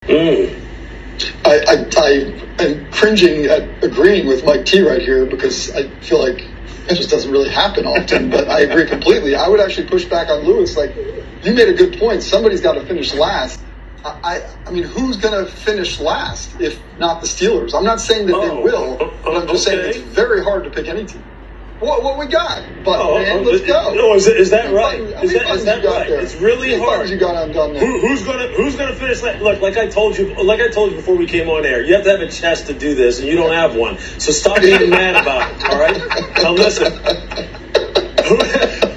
Mm. I am cringing at agreeing with Mike T right here because I feel like it just doesn't really happen often, but I agree completely. I would actually push back on Lewis. Like, you made a good point. Somebody's got to finish last. I mean, who's going to finish last if not the Steelers? I'm not saying that they will, but I'm just saying it's very hard to pick any team. What we got? But man, let's go. No, is that right? Is that right? There? It's really hard. You got undone there? Who's gonna finish that? Look, like I told you before we came on air, you have to have a chest to do this, and you don't have one. So stop being mad about it. All right? Now listen.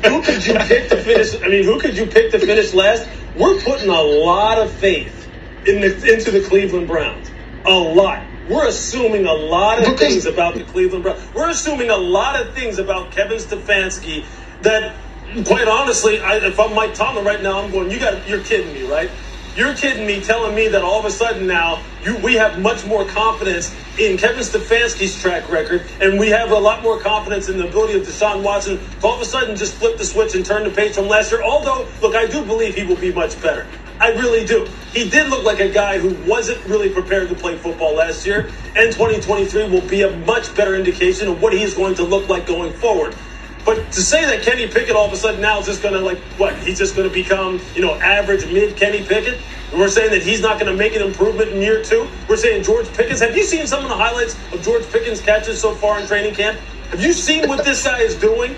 Who could you pick to finish? I mean, who could you pick to finish last? We're putting a lot of faith into the Cleveland Browns. A lot. We're assuming a lot of things about the Cleveland Browns. We're assuming a lot of things about Kevin Stefanski that, quite honestly, if I'm Mike Tomlin right now, I'm going, you're kidding me, right? You're kidding me, telling me that all of a sudden now we have much more confidence in Kevin Stefanski's track record, and we have a lot more confidence in the ability of Deshaun Watson to all of a sudden just flip the switch and turn the page from last year. Although, look, I do believe he will be much better. I really do. He did look like a guy who wasn't really prepared to play football last year, and 2023 will be a much better indication of what he's going to look like going forward. But to say that Kenny Pickett all of a sudden now is just going to, he's just going to become, average mid Kenny Pickett? We're saying that he's not going to make an improvement in year two? We're saying George Pickens. Have you seen some of the highlights of George Pickens' catches so far in training camp? Have you seen what this guy is doing?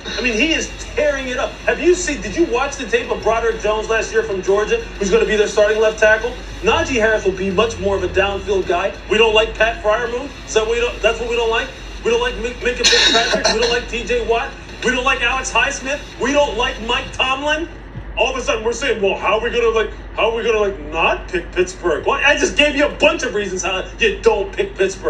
I mean, he is tearing it up. Did you watch the tape of Broderick Jones last year from Georgia, who's going to be their starting left tackle? Najee Harris will be much more of a downfield guy. We don't like Pat Freiermuth, so that's what we don't like. We don't like Minka Fitzpatrick. We don't like TJ Watt. We don't like Alex Highsmith. We don't like Mike Tomlin. All of a sudden, we're saying, well, how are we gonna not pick Pittsburgh? Well, I just gave you a bunch of reasons how you don't pick Pittsburgh.